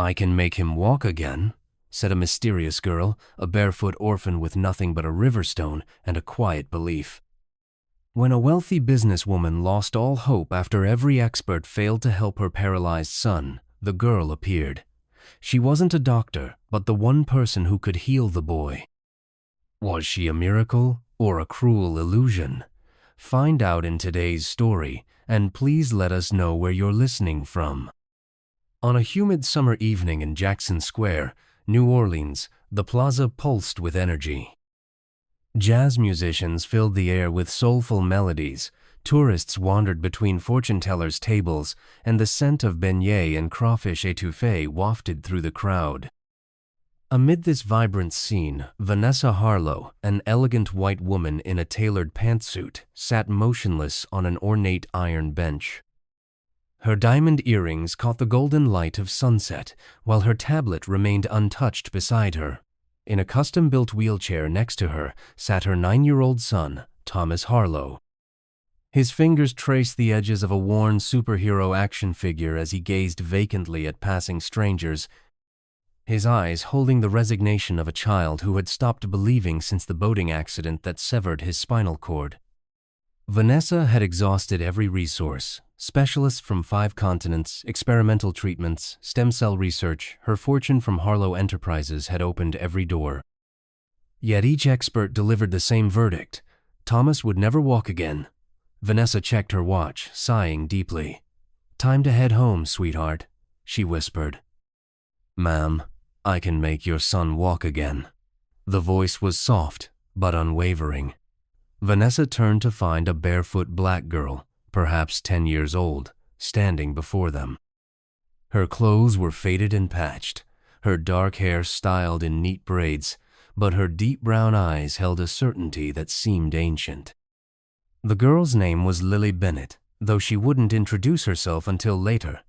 "I can make him walk again," said a mysterious girl, a barefoot orphan with nothing but a river stone and a quiet belief. When a wealthy businesswoman lost all hope after every expert failed to help her paralyzed son, the girl appeared. She wasn't a doctor, but the one person who could heal the boy. Was she a miracle or a cruel illusion? Find out in today's story, and please let us know where you're listening from. On a humid summer evening in Jackson Square, New Orleans, the plaza pulsed with energy. Jazz musicians filled the air with soulful melodies, tourists wandered between fortune-tellers' tables, and the scent of beignets and crawfish étouffée wafted through the crowd. Amid this vibrant scene, Vanessa Harlow, an elegant white woman in a tailored pantsuit, sat motionless on an ornate iron bench. Her diamond earrings caught the golden light of sunset, while her tablet remained untouched beside her. In a custom-built wheelchair next to her sat her 9-year-old son, Thomas Harlow. His fingers traced the edges of a worn superhero action figure as he gazed vacantly at passing strangers, his eyes holding the resignation of a child who had stopped believing since the boating accident that severed his spinal cord. Vanessa had exhausted every resource. Specialists from 5 continents, experimental treatments, stem cell research, her fortune from Harlow Enterprises had opened every door. Yet each expert delivered the same verdict: Thomas would never walk again. Vanessa checked her watch, sighing deeply. "Time to head home, sweetheart," she whispered. "Ma'am, I can make your son walk again." The voice was soft, but unwavering. Vanessa turned to find a barefoot black girl, perhaps 10 years old, standing before them. Her clothes were faded and patched, her dark hair styled in neat braids, but her deep brown eyes held a certainty that seemed ancient. The girl's name was Lily Bennett, though she wouldn't introduce herself until later.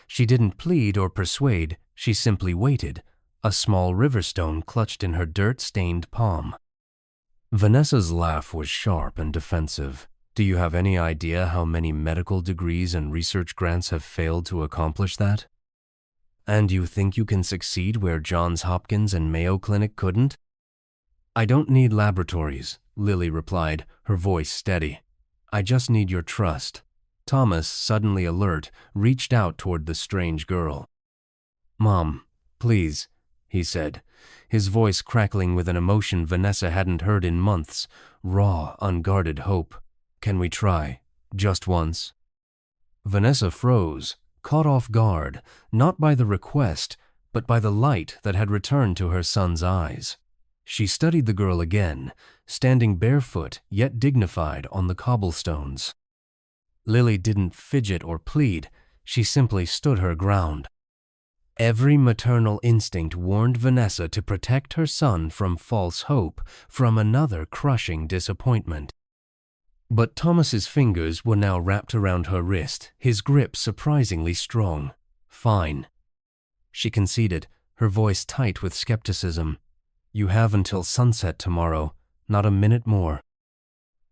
She didn't plead or persuade, she simply waited, a small river stone clutched in her dirt-stained palm. Vanessa's laugh was sharp and defensive. "Do you have any idea how many medical degrees and research grants have failed to accomplish that? And you think you can succeed where Johns Hopkins and Mayo Clinic couldn't?" "I don't need laboratories," Lily replied, her voice steady. "I just need your trust." Thomas, suddenly alert, reached out toward the strange girl. "Mom, please," he said, his voice crackling with an emotion Vanessa hadn't heard in months, raw, unguarded hope. "Can we try? Just once?" Vanessa froze, caught off guard, not by the request, but by the light that had returned to her son's eyes. She studied the girl again, standing barefoot yet dignified on the cobblestones. Lily didn't fidget or plead, she simply stood her ground. Every maternal instinct warned Vanessa to protect her son from false hope, from another crushing disappointment. But Thomas's fingers were now wrapped around her wrist, his grip surprisingly strong. "Fine," she conceded, her voice tight with skepticism. "You have until sunset tomorrow, not a minute more."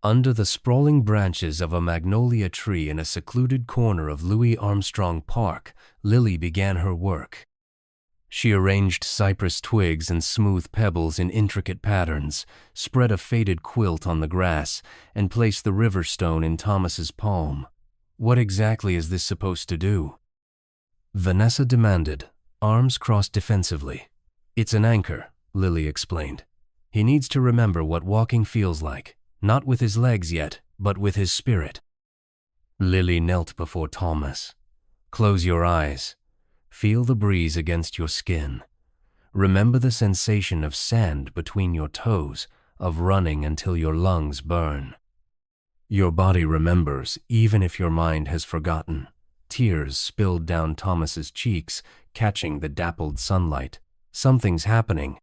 Under the sprawling branches of a magnolia tree in a secluded corner of Louis Armstrong Park, Lily began her work. She arranged cypress twigs and smooth pebbles in intricate patterns, spread a faded quilt on the grass, and placed the river stone in Thomas's palm. "What exactly is this supposed to do?" Vanessa demanded, arms crossed defensively. "It's an anchor," Lily explained. "He needs to remember what walking feels like. Not with his legs yet, but with his spirit." Lily knelt before Thomas. "Close your eyes. Feel the breeze against your skin. Remember the sensation of sand between your toes, of running until your lungs burn." Your body remembers, even if your mind has forgotten. Tears spilled down Thomas's cheeks, catching the dappled sunlight. "Something's happening,"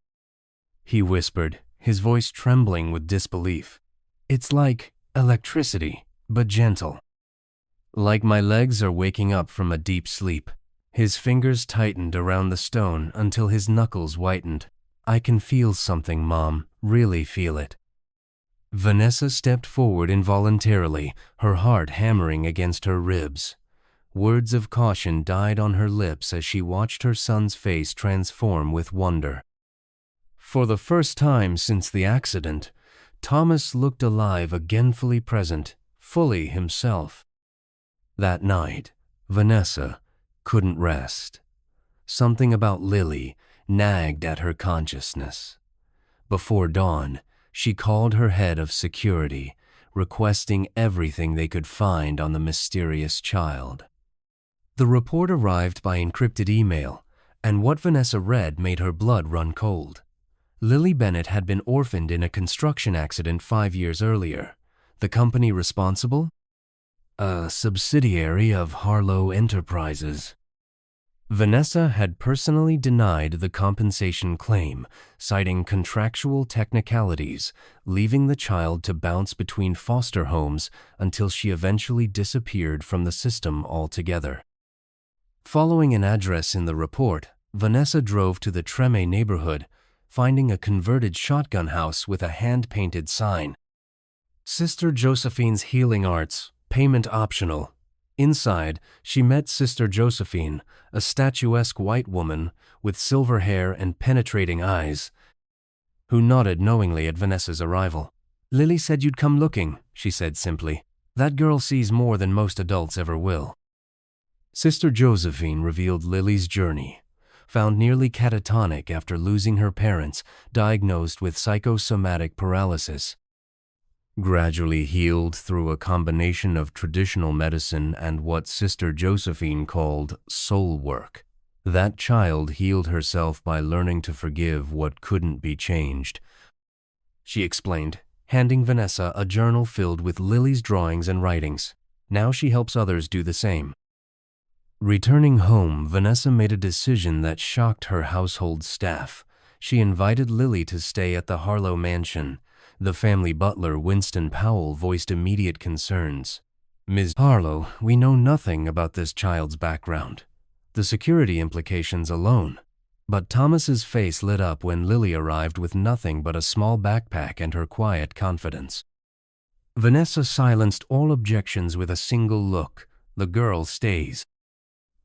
he whispered, his voice trembling with disbelief. "It's like electricity, but gentle." "Like my legs are waking up from a deep sleep." His fingers tightened around the stone until his knuckles whitened. "I can feel something, Mom, really feel it." Vanessa stepped forward involuntarily, her heart hammering against her ribs. Words of caution died on her lips as she watched her son's face transform with wonder. For the first time since the accident, Thomas looked alive, again fully present, fully himself. That night, Vanessa couldn't rest. Something about Lily nagged at her consciousness. Before dawn, she called her head of security, requesting everything they could find on the mysterious child. The report arrived by encrypted email, and what Vanessa read made her blood run cold. Lily Bennett had been orphaned in a construction accident 5 years earlier. The company responsible? A subsidiary of Harlow Enterprises. Vanessa had personally denied the compensation claim, citing contractual technicalities, leaving the child to bounce between foster homes until she eventually disappeared from the system altogether. Following an address in the report, Vanessa drove to the Treme neighborhood, finding a converted shotgun house with a hand-painted sign. Sister Josephine's Healing Arts, payment optional. Inside, she met Sister Josephine, a statuesque white woman with silver hair and penetrating eyes, who nodded knowingly at Vanessa's arrival. "Lily said you'd come looking," she said simply. "That girl sees more than most adults ever will." Sister Josephine revealed Lily's journey. Found nearly catatonic after losing her parents, diagnosed with psychosomatic paralysis. Gradually healed through a combination of traditional medicine and what Sister Josephine called soul work. That child healed herself by learning to forgive what couldn't be changed, she explained, handing Vanessa a journal filled with Lily's drawings and writings. Now she helps others do the same. Returning home, Vanessa made a decision that shocked her household staff. She invited Lily to stay at the Harlow mansion. The family butler, Winston Powell, voiced immediate concerns. "Ms. Harlow, we know nothing about this child's background. The security implications alone." But Thomas's face lit up when Lily arrived with nothing but a small backpack and her quiet confidence. Vanessa silenced all objections with a single look. The girl stays.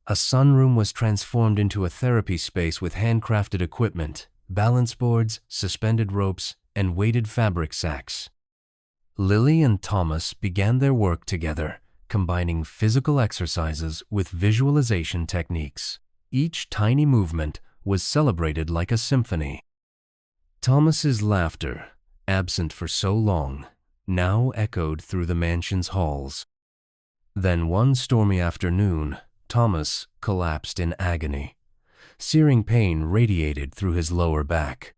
A sunroom was transformed into a therapy space with handcrafted equipment, balance boards, suspended ropes, and weighted fabric sacks. Lily and Thomas began their work together, combining physical exercises with visualization techniques. Each tiny movement was celebrated like a symphony. Thomas's laughter, absent for so long, now echoed through the mansion's halls. Then one stormy afternoon, Thomas collapsed in agony. Searing pain radiated through his lower back.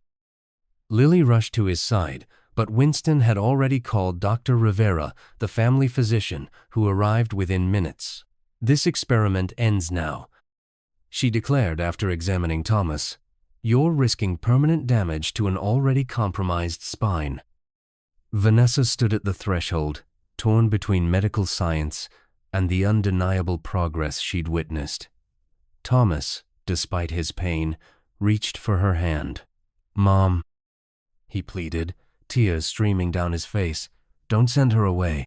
Lily rushed to his side, but Winston had already called Dr. Rivera, the family physician, who arrived within minutes. "This experiment ends now," she declared after examining Thomas. "You're risking permanent damage to an already compromised spine." Vanessa stood at the threshold, torn between medical science and the undeniable progress she'd witnessed. Thomas, despite his pain, reached for her hand. "Mom," he pleaded, tears streaming down his face, "don't send her away.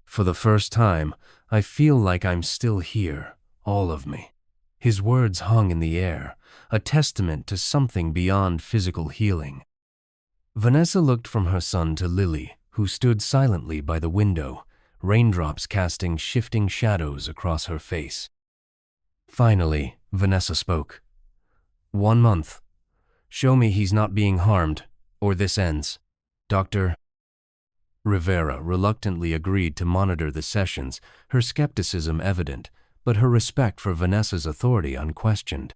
For the first time, I feel like I'm still here, all of me." His words hung in the air, a testament to something beyond physical healing. Vanessa looked from her son to Lily, who stood silently by the window, raindrops casting shifting shadows across her face. Finally, Vanessa spoke. "1 month. Show me he's not being harmed, or this ends. Dr. Rivera reluctantly agreed to monitor the sessions, her skepticism evident, but her respect for Vanessa's authority unquestioned.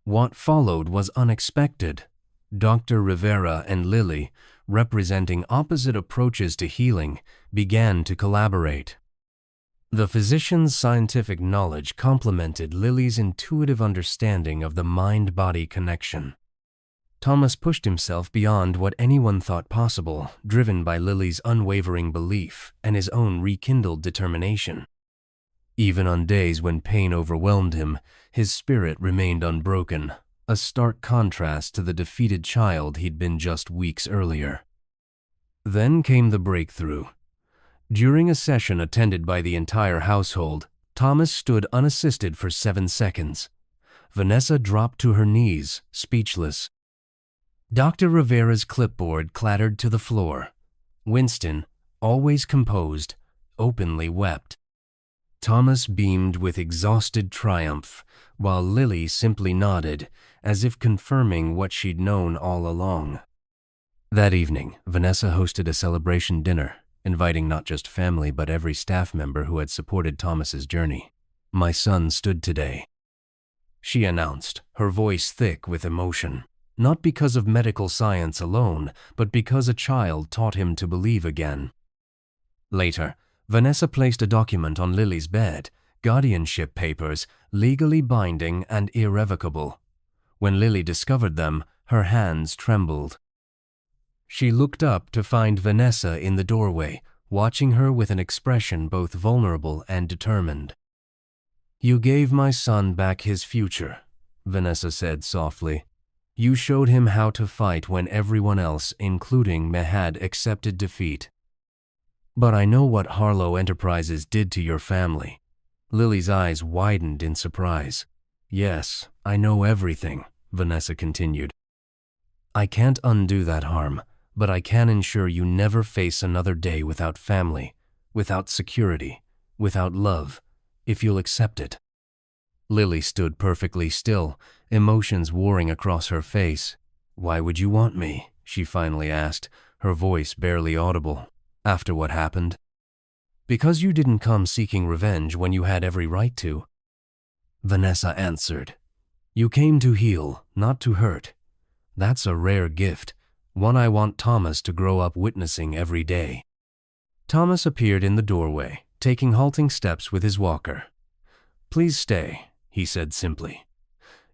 What followed was unexpected. Dr. Rivera and Lily, representing opposite approaches to healing, began to collaborate. The physician's scientific knowledge complemented Lily's intuitive understanding of the mind-body connection. Thomas pushed himself beyond what anyone thought possible, driven by Lily's unwavering belief and his own rekindled determination. Even on days when pain overwhelmed him, his spirit remained unbroken, a stark contrast to the defeated child he'd been just weeks earlier. Then came the breakthrough. During a session attended by the entire household, Thomas stood unassisted for 7 seconds. Vanessa dropped to her knees, speechless. Dr. Rivera's clipboard clattered to the floor. Winston, always composed, openly wept. Thomas beamed with exhausted triumph, while Lily simply nodded, as if confirming what she'd known all along. That evening, Vanessa hosted a celebration dinner, inviting not just family but every staff member who had supported Thomas's journey. "My son stood today," she announced, her voice thick with emotion. Not because of medical science alone, but because a child taught him to believe again. Later, Vanessa placed a document on Lily's bed, guardianship papers, legally binding and irrevocable. When Lily discovered them, her hands trembled. She looked up to find Vanessa in the doorway, watching her with an expression both vulnerable and determined. "You gave my son back his future," Vanessa said softly. "You showed him how to fight when everyone else, including me, had accepted defeat. But I know what Harlow Enterprises did to your family." Lily's eyes widened in surprise. "Yes, I know everything," Vanessa continued. "I can't undo that harm, but I can ensure you never face another day without family, without security, without love, if you'll accept it." Lily stood perfectly still, emotions warring across her face. "Why would you want me?" she finally asked, her voice barely audible. "After what happened?" "Because you didn't come seeking revenge when you had every right to," Vanessa answered. "You came to heal, not to hurt. That's a rare gift, one I want Thomas to grow up witnessing every day." Thomas appeared in the doorway, taking halting steps with his walker. "Please stay," he said simply.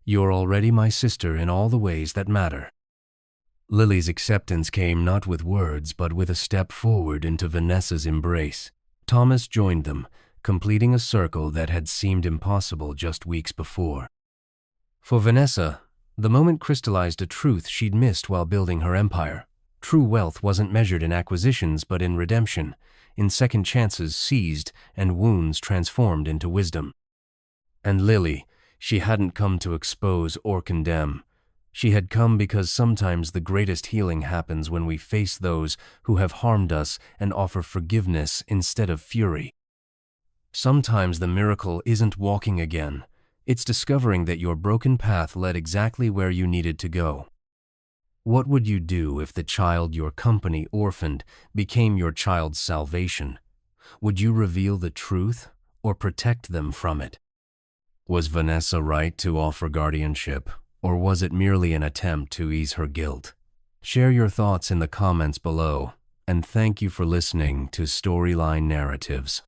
"You're already my sister in all the ways that matter." Lily's acceptance came not with words but with a step forward into Vanessa's embrace. Thomas joined them, completing a circle that had seemed impossible just weeks before. For Vanessa, the moment crystallized a truth she'd missed while building her empire. True wealth wasn't measured in acquisitions but in redemption, in second chances seized and wounds transformed into wisdom. And Lily, she hadn't come to expose or condemn. She had come because sometimes the greatest healing happens when we face those who have harmed us and offer forgiveness instead of fury. Sometimes the miracle isn't walking again. It's discovering that your broken path led exactly where you needed to go. What would you do if the child your company orphaned became your child's salvation? Would you reveal the truth or protect them from it? Was Vanessa right to offer guardianship, or was it merely an attempt to ease her guilt? Share your thoughts in the comments below, and thank you for listening to Storyline Narratives.